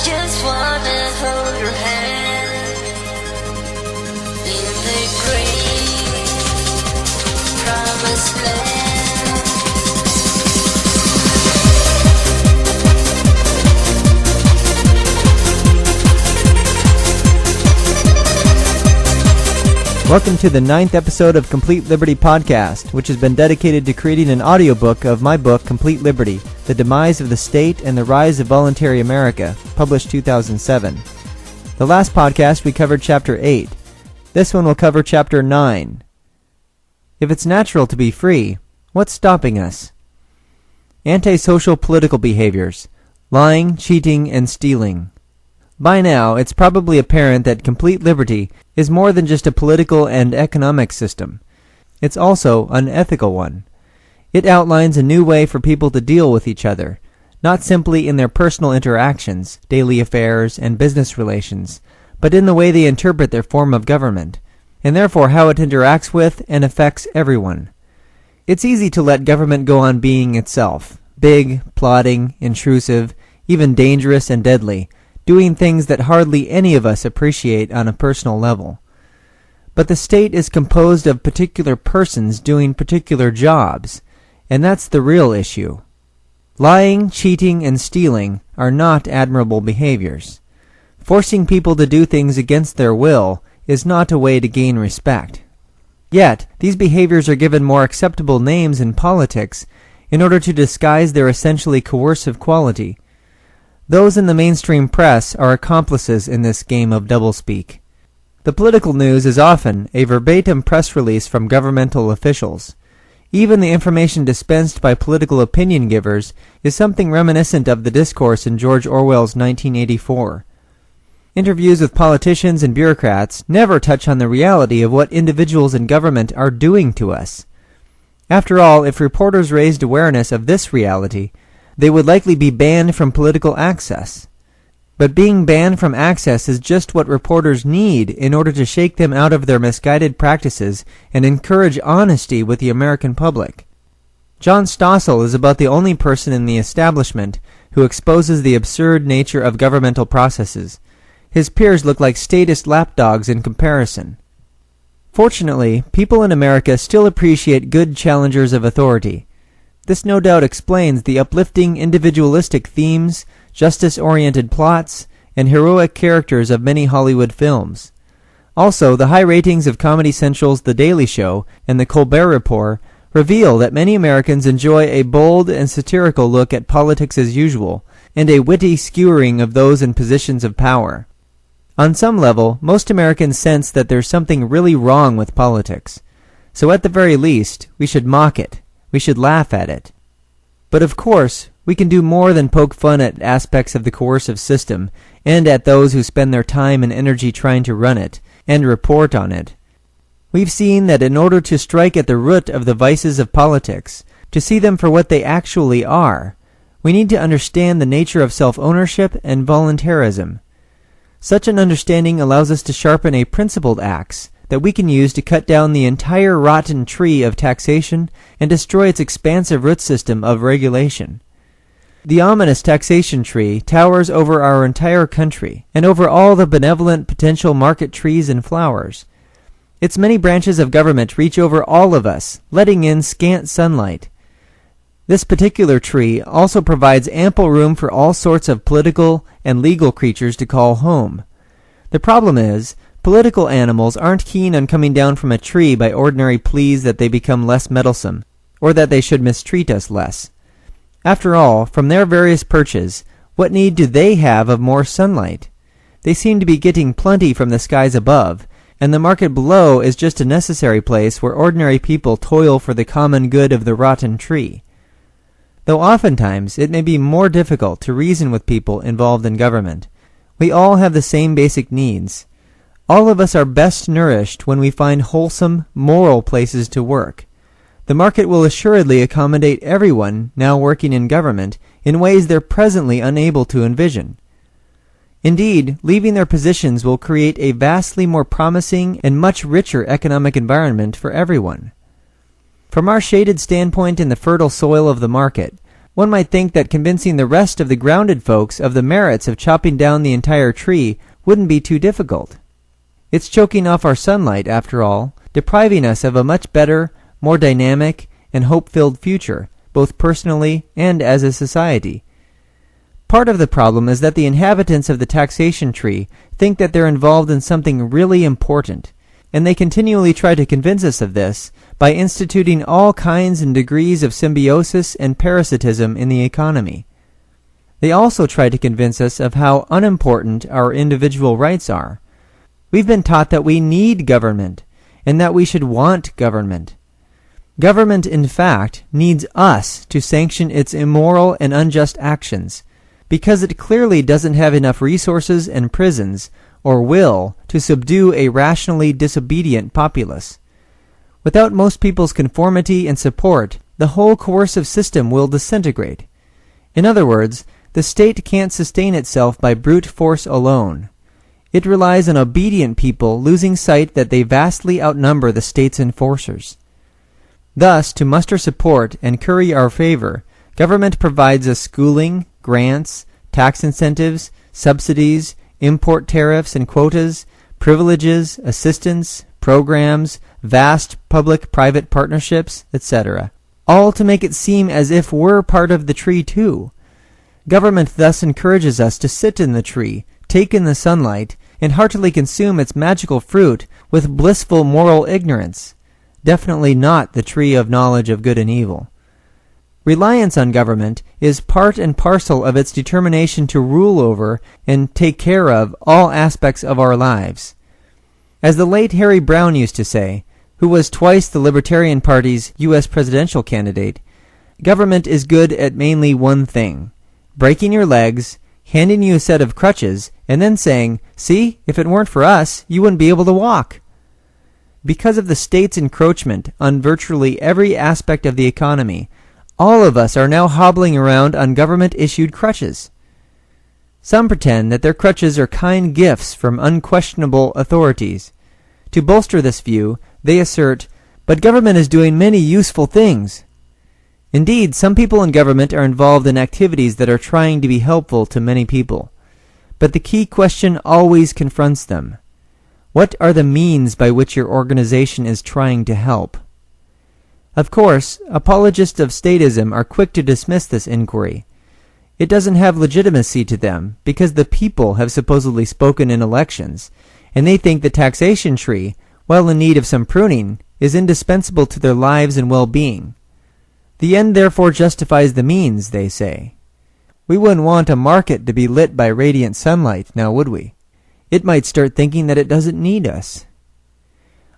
just wanna hold your hand in the great promised land. Welcome to the 9th episode of Complete Liberty Podcast, which has been dedicated to creating an audiobook of my book, Complete Liberty, The Demise of the State and the Rise of Voluntary America, published 2007. The last podcast we covered Chapter 8. This one will cover Chapter 9. If it's natural to be free, what's stopping us? Antisocial political behaviors: lying, cheating, and stealing. By now, it's probably apparent that complete liberty is more than just a political and economic system. It's also an ethical one. It outlines a new way for people to deal with each other, not simply in their personal interactions, daily affairs, and business relations, but in the way they interpret their form of government, and therefore how it interacts with and affects everyone. It's easy to let government go on being itself, big, plotting, intrusive, even dangerous and deadly, doing things that hardly any of us appreciate on a personal level. But the state is composed of particular persons doing particular jobs, and that's the real issue. Lying, cheating, and stealing are not admirable behaviors. Forcing people to do things against their will is not a way to gain respect. Yet, these behaviors are given more acceptable names in politics in order to disguise their essentially coercive quality. Those in the mainstream press are accomplices in this game of doublespeak. The political news is often a verbatim press release from governmental officials. Even the information dispensed by political opinion givers is something reminiscent of the discourse in George Orwell's 1984. Interviews with politicians and bureaucrats never touch on the reality of what individuals in government are doing to us. After all, if reporters raised awareness of this reality, they would likely be banned from political access. But being banned from access is just what reporters need in order to shake them out of their misguided practices and encourage honesty with the American public. John Stossel is about the only person in the establishment who exposes the absurd nature of governmental processes. His peers look like statist lapdogs in comparison. Fortunately, people in America still appreciate good challengers of authority. This no doubt explains the uplifting individualistic themes, justice-oriented plots, and heroic characters of many Hollywood films. Also, the high ratings of Comedy Central's The Daily Show and The Colbert Report reveal that many Americans enjoy a bold and satirical look at politics as usual, and a witty skewering of those in positions of power. On some level, most Americans sense that there's something really wrong with politics. So at the very least, we should mock it. We should laugh at it. But of course, we can do more than poke fun at aspects of the coercive system, and at those who spend their time and energy trying to run it, and report on it. We've seen that in order to strike at the root of the vices of politics, to see them for what they actually are, we need to understand the nature of self-ownership and voluntarism. Such an understanding allows us to sharpen a principled axe that we can use to cut down the entire rotten tree of taxation and destroy its expansive root system of regulation. The ominous taxation tree towers over our entire country and over all the benevolent potential market trees and flowers. Its many branches of government reach over all of us, letting in scant sunlight. This particular tree also provides ample room for all sorts of political and legal creatures to call home. The problem is, political animals aren't keen on coming down from a tree by ordinary pleas that they become less meddlesome, or that they should mistreat us less. After all, from their various perches, what need do they have of more sunlight? They seem to be getting plenty from the skies above, and the market below is just a necessary place where ordinary people toil for the common good of the rotten tree. Though oftentimes it may be more difficult to reason with people involved in government, we all have the same basic needs. All of us are best nourished when we find wholesome, moral places to work. The market will assuredly accommodate everyone now working in government in ways they're presently unable to envision. Indeed, leaving their positions will create a vastly more promising and much richer economic environment for everyone. From our shaded standpoint in the fertile soil of the market, One might think that convincing the rest of the grounded folks of the merits of chopping down the entire tree wouldn't be too difficult. It's choking off our sunlight, after all, depriving us of a much better, more dynamic, and hope-filled future, both personally and as a society. Part of the problem is that the inhabitants of the taxation tree think that they're involved in something really important, and they continually try to convince us of this by instituting all kinds and degrees of symbiosis and parasitism in the economy. They also try to convince us of how unimportant our individual rights are. We've been taught that we need government, and that we should want government. Government, in fact, needs us to sanction its immoral and unjust actions, because it clearly doesn't have enough resources and prisons or will to subdue a rationally disobedient populace. Without most people's conformity and support, the whole coercive system will disintegrate. In other words, the state can't sustain itself by brute force alone. It relies on obedient people losing sight that they vastly outnumber the state's enforcers. Thus, to muster support and curry our favor, government provides us schooling, grants, tax incentives, subsidies, import tariffs and quotas, privileges, assistance, programs, vast public-private partnerships, etc., all to make it seem as if we're part of the tree too. Government thus encourages us to sit in the tree, take in the sunlight, and heartily consume its magical fruit with blissful moral ignorance. Definitely not the tree of knowledge of good and evil. Reliance on government is part and parcel of its determination to rule over and take care of all aspects of our lives. As the late Harry Brown used to say, who was twice the Libertarian Party's U.S. presidential candidate, government is good at mainly one thing: breaking your legs, handing you a set of crutches, and then saying, "See, if it weren't for us, you wouldn't be able to walk." Because of the state's encroachment on virtually every aspect of the economy, all of us are now hobbling around on government-issued crutches. Some pretend that their crutches are kind gifts from unquestionable authorities. To bolster this view, they assert, "But government is doing many useful things." Indeed, some people in government are involved in activities that are trying to be helpful to many people. But the key question always confronts them. What are the means by which your organization is trying to help? Of course, apologists of statism are quick to dismiss this inquiry. It doesn't have legitimacy to them because the people have supposedly spoken in elections, and they think the taxation tree, while in need of some pruning, is indispensable to their lives and well-being. The end therefore justifies the means, they say. We wouldn't want a market to be lit by radiant sunlight, now would we? It might start thinking that it doesn't need us.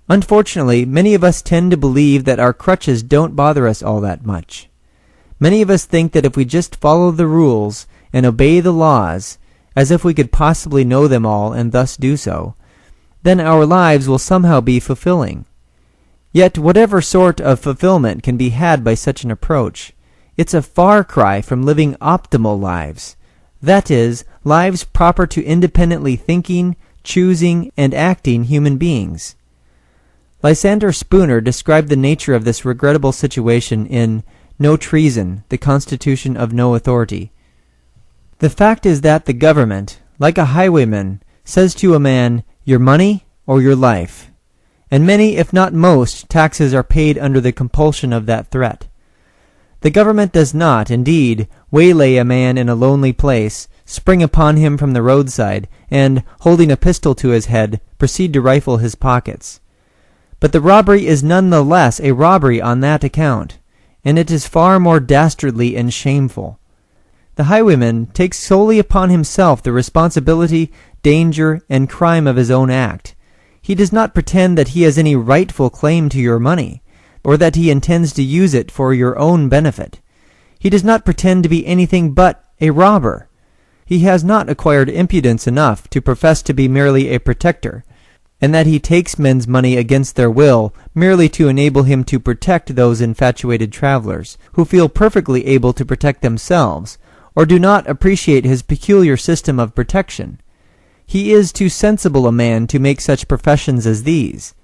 Unfortunately, many of us tend to believe that our crutches don't bother us all that much. Many of us think that if we just follow the rules and obey the laws, as if we could possibly know them all and thus do so, then our lives will somehow be fulfilling. Yet whatever sort of fulfillment can be had by such an approach, it's a far cry from living optimal lives. That is, lives proper to independently thinking, choosing, and acting human beings. Lysander Spooner described the nature of this regrettable situation in No Treason, the Constitution of No Authority. The fact is that the government, like a highwayman, says to a man, "Your money or your life." And many, if not most, taxes are paid under the compulsion of that threat. The government does not, indeed, waylay a man in a lonely place, spring upon him from the roadside, and, holding a pistol to his head, proceed to rifle his pockets. But the robbery is none the less a robbery on that account, and it is far more dastardly and shameful. The highwayman takes solely upon himself the responsibility, danger, and crime of his own act. He does not pretend that he has any rightful claim to your money, or that he intends to use it for your own benefit. He does not pretend to be anything but a robber. He has not acquired impudence enough to profess to be merely a protector, and that he takes men's money against their will merely to enable him to protect those infatuated travelers, who feel perfectly able to protect themselves, or do not appreciate his peculiar system of protection. He is too sensible a man to make such professions as these.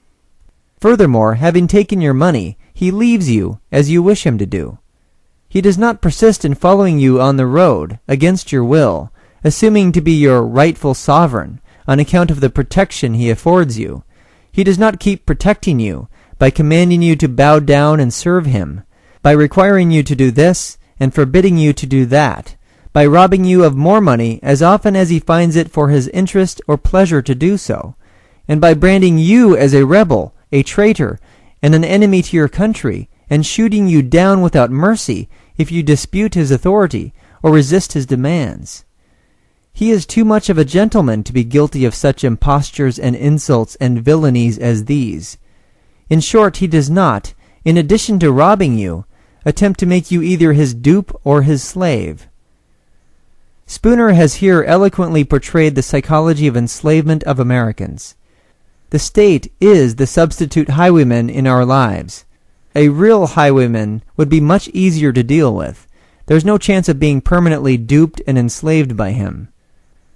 Furthermore, having taken your money, he leaves you as you wish him to do. He does not persist in following you on the road, against your will, assuming to be your rightful sovereign, on account of the protection he affords you. He does not keep protecting you, by commanding you to bow down and serve him, by requiring you to do this, and forbidding you to do that, by robbing you of more money as often as he finds it for his interest or pleasure to do so, and by branding you as a rebel, a traitor, and an enemy to your country, and shooting you down without mercy if you dispute his authority or resist his demands. He is too much of a gentleman to be guilty of such impostures and insults and villainies as these. In short, he does not, in addition to robbing you, attempt to make you either his dupe or his slave. Spooner has here eloquently portrayed the psychology of enslavement of Americans. The state is the substitute highwayman in our lives. A real highwayman would be much easier to deal with. There's no chance of being permanently duped and enslaved by him.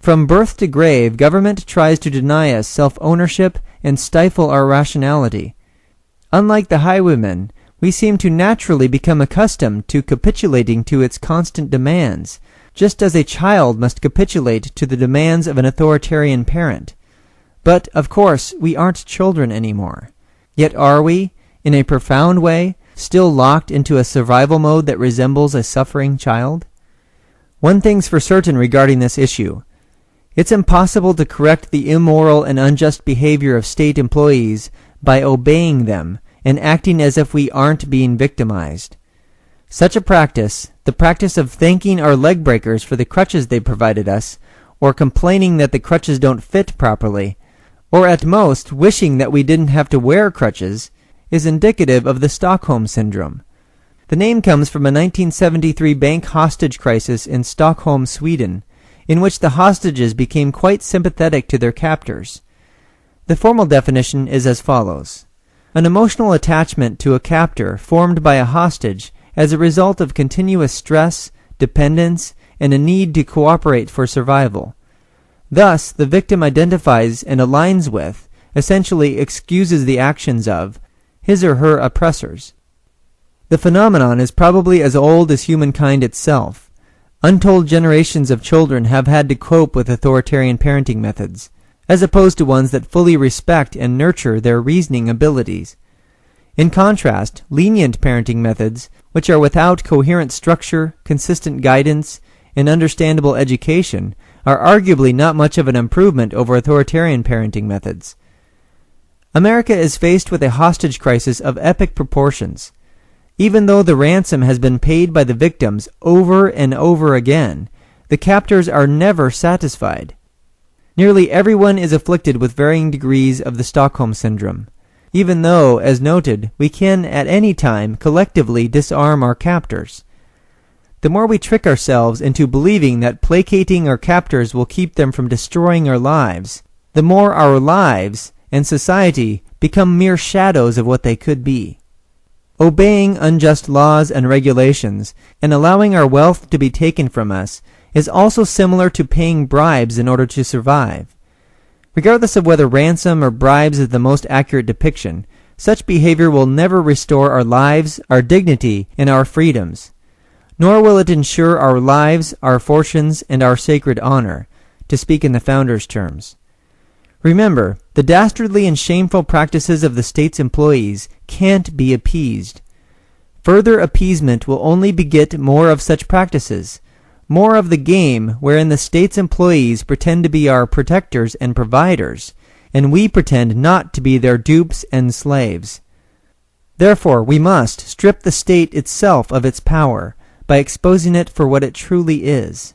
From birth to grave, government tries to deny us self-ownership and stifle our rationality. Unlike the highwayman, we seem to naturally become accustomed to capitulating to its constant demands, just as a child must capitulate to the demands of an authoritarian parent. But, of course, we aren't children anymore. Yet are we, in a profound way, still locked into a survival mode that resembles a suffering child? One thing's for certain regarding this issue. It's impossible to correct the immoral and unjust behavior of state employees by obeying them and acting as if we aren't being victimized. Such a practice, the practice of thanking our leg breakers for the crutches they provided us, or complaining that the crutches don't fit properly, or at most wishing that we didn't have to wear crutches, is indicative of the Stockholm Syndrome. The name comes from a 1973 bank hostage crisis in Stockholm, Sweden, in which the hostages became quite sympathetic to their captors. The formal definition is as follows: an emotional attachment to a captor formed by a hostage as a result of continuous stress, dependence, and a need to cooperate for survival. Thus, the victim identifies and aligns with, essentially excuses the actions of, his or her oppressors. The phenomenon is probably as old as humankind itself. Untold generations of children have had to cope with authoritarian parenting methods, as opposed to ones that fully respect and nurture their reasoning abilities. In contrast, lenient parenting methods, which are without coherent structure, consistent guidance, and understandable education, are arguably not much of an improvement over authoritarian parenting methods. America is faced with a hostage crisis of epic proportions. Even though the ransom has been paid by the victims over and over again, the captors are never satisfied. Nearly everyone is afflicted with varying degrees of the Stockholm Syndrome, even though, as noted, we can at any time collectively disarm our captors. The more we trick ourselves into believing that placating our captors will keep them from destroying our lives, the more our lives and society become mere shadows of what they could be. Obeying unjust laws and regulations and allowing our wealth to be taken from us is also similar to paying bribes in order to survive. Regardless of whether ransom or bribes is the most accurate depiction, such behavior will never restore our lives, our dignity, and our freedoms. Nor will it ensure our lives, our fortunes, and our sacred honor, to speak in the founders' terms. Remember, the dastardly and shameful practices of the state's employees can't be appeased. Further appeasement will only beget more of such practices, more of the game wherein the state's employees pretend to be our protectors and providers, and we pretend not to be their dupes and slaves. Therefore, we must strip the state itself of its power by exposing it for what it truly is.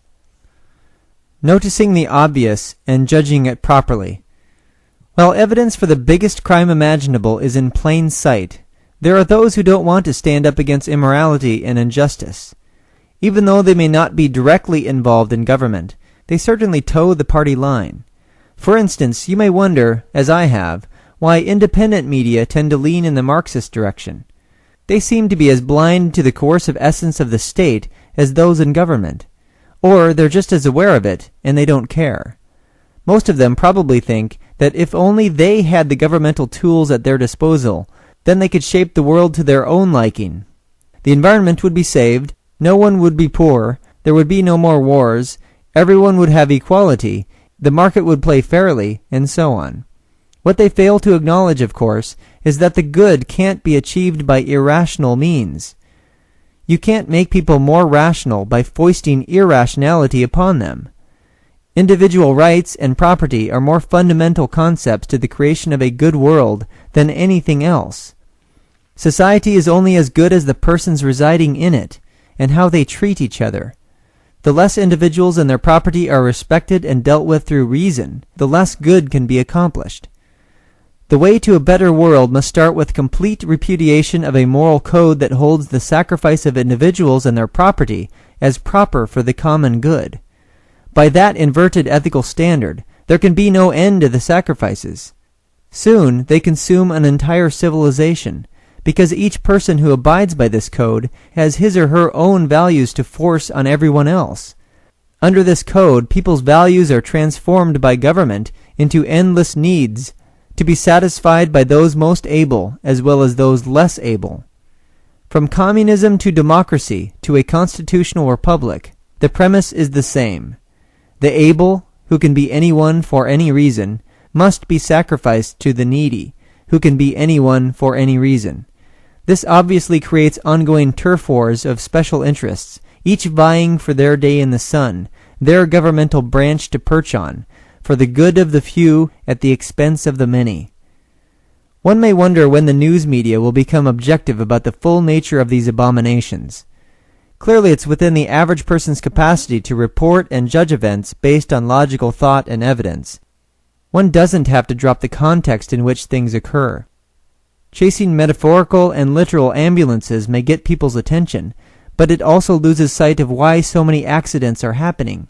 Noticing the obvious and judging it properly. While evidence for the biggest crime imaginable is in plain sight, there are those who don't want to stand up against immorality and injustice. Even though they may not be directly involved in government, they certainly toe the party line. For instance, you may wonder, as I have, why independent media tend to lean in the Marxist direction. They seem to be as blind to the coercive essence of the state as those in government. Or they're just as aware of it, and they don't care. Most of them probably think that if only they had the governmental tools at their disposal, then they could shape the world to their own liking. The environment would be saved, no one would be poor, there would be no more wars, everyone would have equality, the market would play fairly, and so on. What they fail to acknowledge, of course, is that the good can't be achieved by irrational means. You can't make people more rational by foisting irrationality upon them. Individual rights and property are more fundamental concepts to the creation of a good world than anything else. Society is only as good as the persons residing in it, and how they treat each other. The less individuals and their property are respected and dealt with through reason, the less good can be accomplished. The way to a better world must start with complete repudiation of a moral code that holds the sacrifice of individuals and their property as proper for the common good. By that inverted ethical standard, there can be no end to the sacrifices. Soon they consume an entire civilization, because each person who abides by this code has his or her own values to force on everyone else. Under this code, people's values are transformed by government into endless needs, to be satisfied by those most able as well as those less able. From communism to democracy to a constitutional republic, the premise is the same. The able, who can be anyone for any reason, must be sacrificed to the needy, who can be anyone for any reason. This obviously creates ongoing turf wars of special interests, each vying for their day in the sun, their governmental branch to perch on, for the good of the few at the expense of the many. One may wonder when the news media will become objective about the full nature of these abominations. Clearly it's within the average person's capacity to report and judge events based on logical thought and evidence. One doesn't have to drop the context in which things occur. Chasing metaphorical and literal ambulances may get people's attention, but it also loses sight of why so many accidents are happening.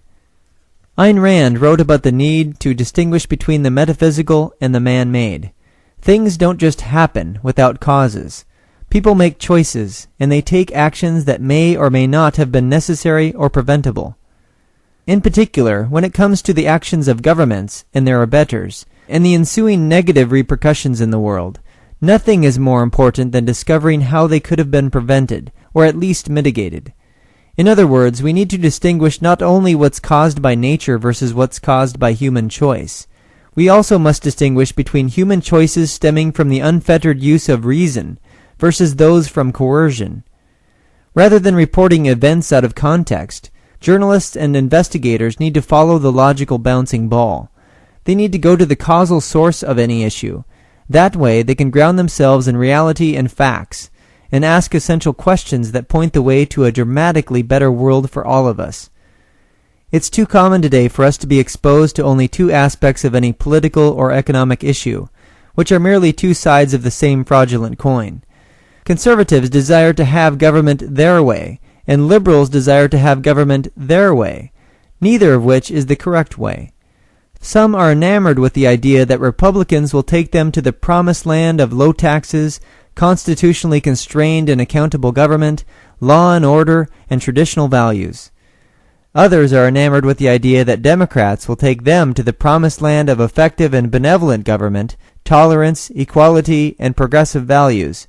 Ayn Rand wrote about the need to distinguish between the metaphysical and the man-made. Things don't just happen without causes. People make choices, and they take actions that may or may not have been necessary or preventable. In particular, when it comes to the actions of governments and their abettors, and the ensuing negative repercussions in the world, nothing is more important than discovering how they could have been prevented, or at least mitigated. In other words, we need to distinguish not only what's caused by nature versus what's caused by human choice. We also must distinguish between human choices stemming from the unfettered use of reason versus those from coercion. Rather than reporting events out of context, journalists and investigators need to follow the logical bouncing ball. They need to go to the causal source of any issue. That way they can ground themselves in reality and facts, and ask essential questions that point the way to a dramatically better world for all of us. It's too common today for us to be exposed to only two aspects of any political or economic issue, which are merely two sides of the same fraudulent coin. Conservatives desire to have government their way, and liberals desire to have government their way, neither of which is the correct way. Some are enamored with the idea that Republicans will take them to the promised land of low taxes, constitutionally constrained and accountable government, law and order, and traditional values. Others are enamored with the idea that Democrats will take them to the promised land of effective and benevolent government, tolerance, equality, and progressive values.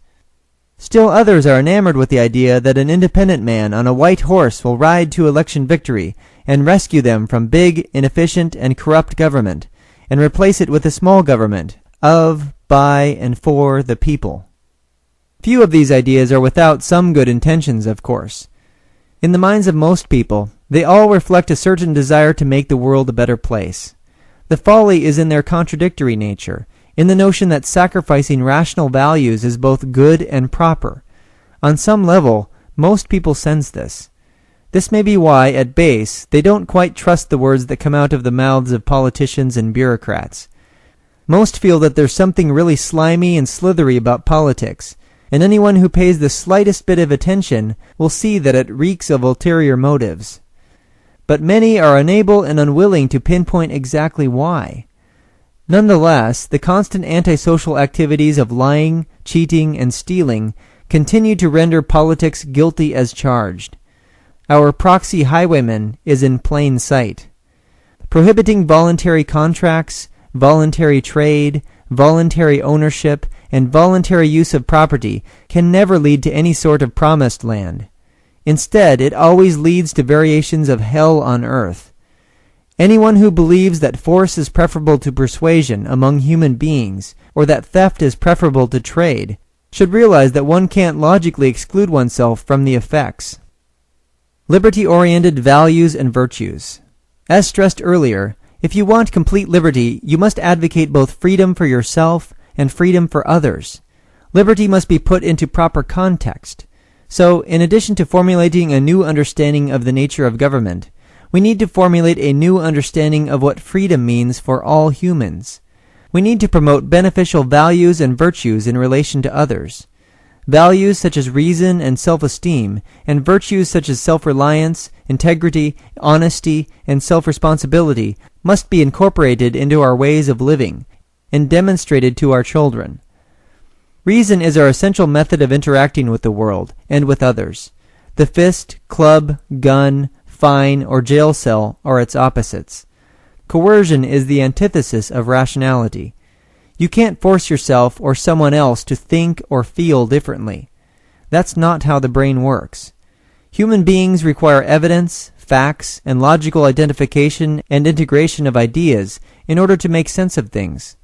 Still others are enamored with the idea that an independent man on a white horse will ride to election victory and rescue them from big, inefficient, and corrupt government, and replace it with a small government of, by, and for the people. Few of these ideas are without some good intentions, of course. In the minds of most people, they all reflect a certain desire to make the world a better place. The folly is in their contradictory nature, in the notion that sacrificing rational values is both good and proper. On some level, most people sense this. This may be why, at base, they don't quite trust the words that come out of the mouths of politicians and bureaucrats. Most feel that there's something really slimy and slithery about politics, and anyone who pays the slightest bit of attention will see that it reeks of ulterior motives. But many are unable and unwilling to pinpoint exactly why. Nonetheless, the constant antisocial activities of lying, cheating, and stealing continue to render politics guilty as charged. Our proxy highwayman is in plain sight. Prohibiting voluntary contracts, voluntary trade, voluntary ownership, and voluntary use of property can never lead to any sort of promised land. Instead, it always leads to variations of hell on earth. Anyone who believes that force is preferable to persuasion among human beings, or that theft is preferable to trade, should realize that one can't logically exclude oneself from the effects. Liberty-oriented values and virtues. As stressed earlier, if you want complete liberty, you must advocate both freedom for yourself and freedom for others. Liberty must be put into proper context. So, in addition to formulating a new understanding of the nature of government, we need to formulate a new understanding of what freedom means for all humans. We need to promote beneficial values and virtues in relation to others. Values such as reason and self-esteem, and virtues such as self-reliance, integrity, honesty, and self-responsibility must be incorporated into our ways of living and demonstrated to our children. Reason is our essential method of interacting with the world and with others. The fist, club, gun, fine, or jail cell are its opposites. Coercion is the antithesis of rationality. You can't force yourself or someone else to think or feel differently. That's not how the brain works. Human beings require evidence, facts, and logical identification and integration of ideas in order to make sense of things.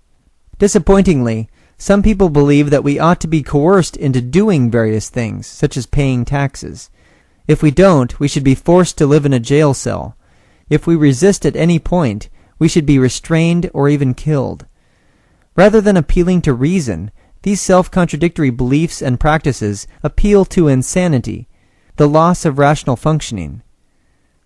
Disappointingly, some people believe that we ought to be coerced into doing various things, such as paying taxes. If we don't, we should be forced to live in a jail cell. If we resist at any point, we should be restrained or even killed. Rather than appealing to reason, these self-contradictory beliefs and practices appeal to insanity, the loss of rational functioning.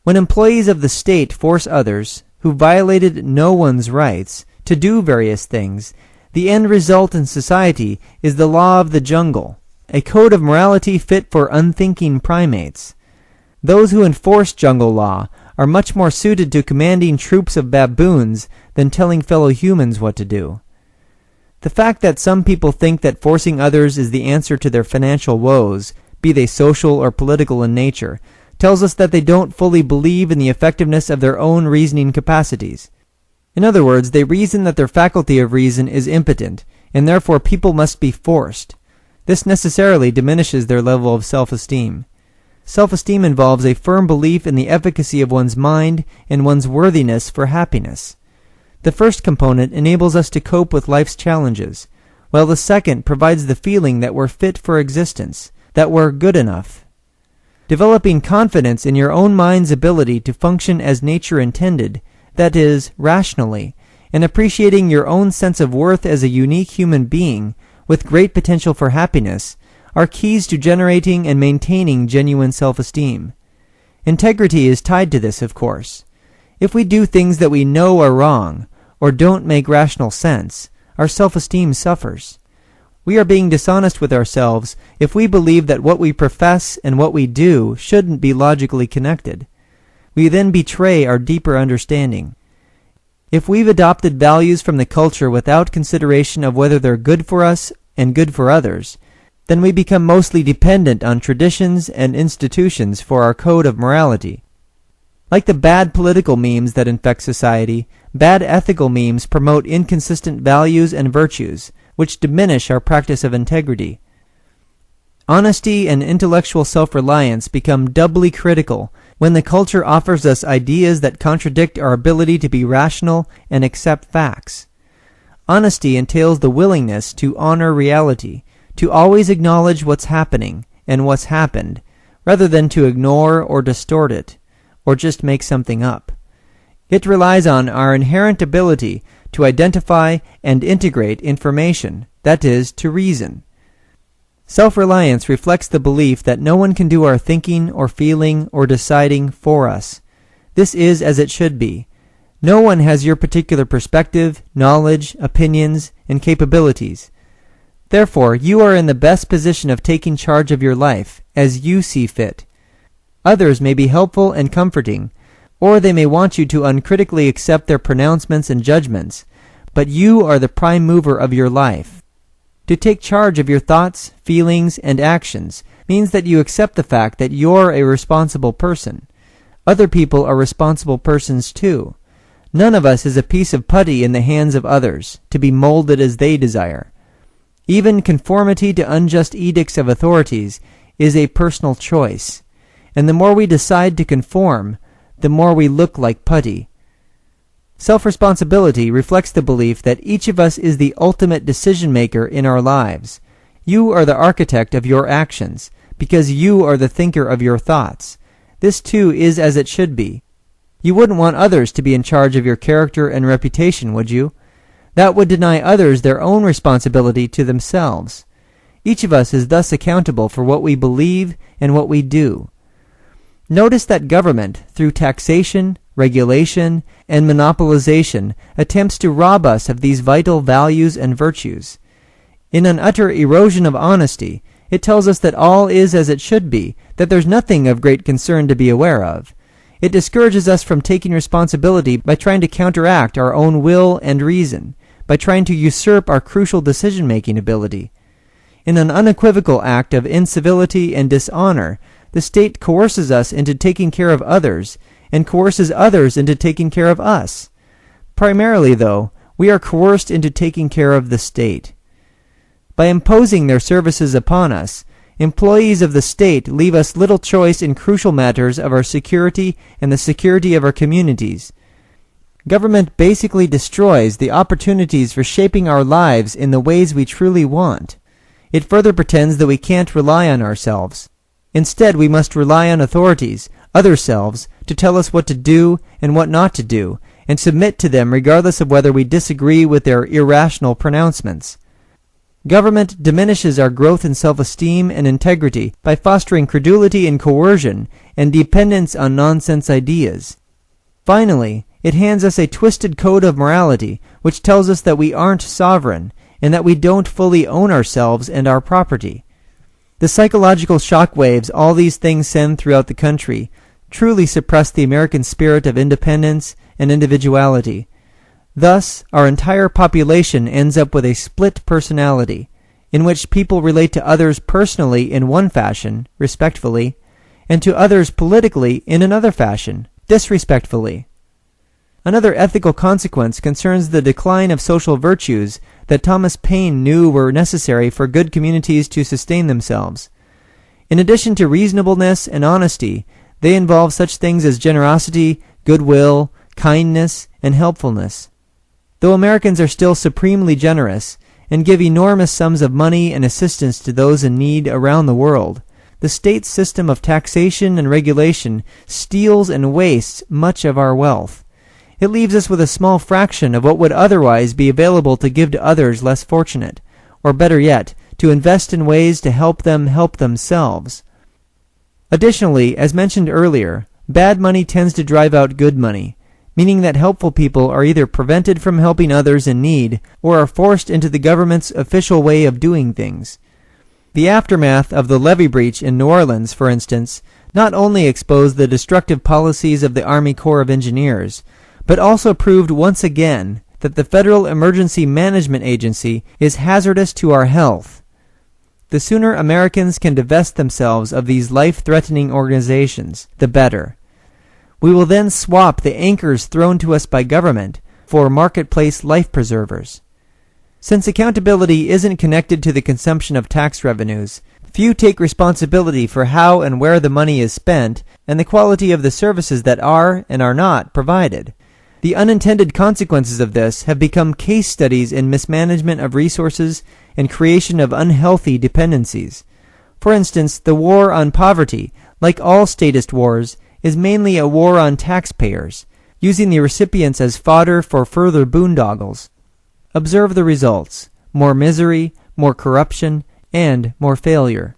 When employees of the state force others, who violated no one's rights, to do various things, the end result in society is the law of the jungle, a code of morality fit for unthinking primates. Those who enforce jungle law are much more suited to commanding troops of baboons than telling fellow humans what to do. The fact that some people think that forcing others is the answer to their financial woes, be they social or political in nature, tells us that they don't fully believe in the effectiveness of their own reasoning capacities. In other words, they reason that their faculty of reason is impotent, and therefore people must be forced. This necessarily diminishes their level of self-esteem. Self-esteem involves a firm belief in the efficacy of one's mind and one's worthiness for happiness. The first component enables us to cope with life's challenges, while the second provides the feeling that we're fit for existence, that we're good enough. Developing confidence in your own mind's ability to function as nature intended, that is, rationally, and appreciating your own sense of worth as a unique human being with great potential for happiness, are keys to generating and maintaining genuine self-esteem. Integrity is tied to this, of course. If we do things that we know are wrong, or don't make rational sense, our self-esteem suffers. We are being dishonest with ourselves if we believe that what we profess and what we do shouldn't be logically connected. We then betray our deeper understanding. If we've adopted values from the culture without consideration of whether they're good for us and good for others, then we become mostly dependent on traditions and institutions for our code of morality. Like the bad political memes that infect society, bad ethical memes promote inconsistent values and virtues, which diminish our practice of integrity. Honesty and intellectual self-reliance become doubly critical when the culture offers us ideas that contradict our ability to be rational and accept facts. Honesty entails the willingness to honor reality, to always acknowledge what's happening and what's happened, rather than to ignore or distort it, or just make something up. It relies on our inherent ability to identify and integrate information, that is, to reason. Self-reliance reflects the belief that no one can do our thinking or feeling or deciding for us. This is as it should be. No one has your particular perspective, knowledge, opinions, and capabilities. Therefore, you are in the best position of taking charge of your life as you see fit. Others may be helpful and comforting, or they may want you to uncritically accept their pronouncements and judgments, but you are the prime mover of your life. To take charge of your thoughts, feelings, and actions means that you accept the fact that you're a responsible person. Other people are responsible persons too. None of us is a piece of putty in the hands of others, to be molded as they desire. Even conformity to unjust edicts of authorities is a personal choice. and the more we decide to conform, the more we look like putty. Self-responsibility reflects the belief that each of us is the ultimate decision-maker in our lives. You are the architect of your actions, because you are the thinker of your thoughts. This too is as it should be. You wouldn't want others to be in charge of your character and reputation, would you? That would deny others their own responsibility to themselves. Each of us is thus accountable for what we believe and what we do. Notice that government, through taxation, regulation, and monopolization, attempts to rob us of these vital values and virtues. In an utter erosion of honesty, it tells us that all is as it should be, that there's nothing of great concern to be aware of. It discourages us from taking responsibility by trying to counteract our own will and reason, by trying to usurp our crucial decision-making ability. In an unequivocal act of incivility and dishonor, the state coerces us into taking care of others, and coerces others into taking care of us. Primarily, though, we are coerced into taking care of the state. By imposing their services upon us, employees of the state leave us little choice in crucial matters of our security and the security of our communities. Government basically destroys the opportunities for shaping our lives in the ways we truly want. It further pretends that we can't rely on ourselves. Instead, we must rely on authorities, other selves, to tell us what to do and what not to do, and submit to them regardless of whether we disagree with their irrational pronouncements. Government diminishes our growth in self-esteem and integrity by fostering credulity and coercion and dependence on nonsense ideas. Finally, it hands us a twisted code of morality which tells us that we aren't sovereign and that we don't fully own ourselves and our property. The psychological shock waves all these things send throughout the country truly suppress the American spirit of independence and individuality. Thus, our entire population ends up with a split personality, in which people relate to others personally in one fashion, respectfully, and to others politically in another fashion, disrespectfully. Another ethical consequence concerns the decline of social virtues that Thomas Paine knew were necessary for good communities to sustain themselves. In addition to reasonableness and honesty, they involve such things as generosity, goodwill, kindness, and helpfulness. Though Americans are still supremely generous and give enormous sums of money and assistance to those in need around the world, the state's system of taxation and regulation steals and wastes much of our wealth. It leaves us with a small fraction of what would otherwise be available to give to others less fortunate, or better yet, to invest in ways to help them help themselves. Additionally, as mentioned earlier, bad money tends to drive out good money, meaning that helpful people are either prevented from helping others in need or are forced into the government's official way of doing things. The aftermath of the levee breach in New Orleans, for instance, not only exposed the destructive policies of the Army Corps of Engineers, but also proved once again that the Federal Emergency Management Agency is hazardous to our health. The sooner Americans can divest themselves of these life-threatening organizations, the better. We will then swap the anchors thrown to us by government for marketplace life preservers. Since accountability isn't connected to the consumption of tax revenues, few take responsibility for how and where the money is spent and the quality of the services that are and are not provided. The unintended consequences of this have become case studies in mismanagement of resources and creation of unhealthy dependencies. For instance, the war on poverty, like all statist wars, is mainly a war on taxpayers, using the recipients as fodder for further boondoggles. Observe the results: more misery, more corruption, and more failure.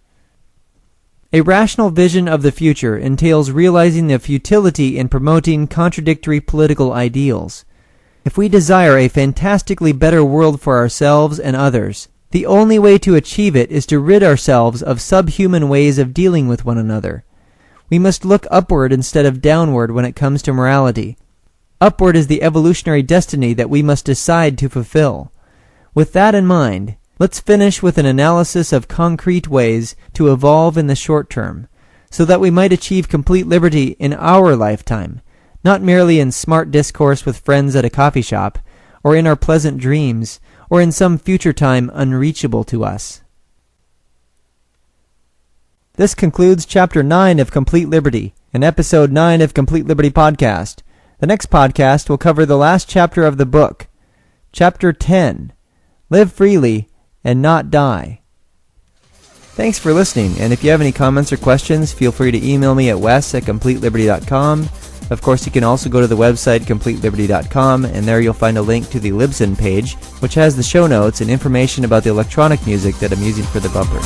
A rational vision of the future entails realizing the futility in promoting contradictory political ideals. If we desire a fantastically better world for ourselves and others, the only way to achieve it is to rid ourselves of subhuman ways of dealing with one another. We must look upward instead of downward when it comes to morality. Upward is the evolutionary destiny that we must decide to fulfill. With that in mind, let's finish with an analysis of concrete ways to evolve in the short term, so that we might achieve complete liberty in our lifetime, not merely in smart discourse with friends at a coffee shop, or in our pleasant dreams, or in some future time unreachable to us. This concludes Chapter 9 of Complete Liberty and Episode 9 of Complete Liberty Podcast. The next podcast will cover the last chapter of the book, Chapter 10, Live Freely and Not Die. Thanks for listening, and if you have any comments or questions, feel free to email me at wes@completeliberty.com. Of course, you can also go to the website completeliberty.com, and there you'll find a link to the Libsyn page, which has the show notes and information about the electronic music that I'm using for the bumpers.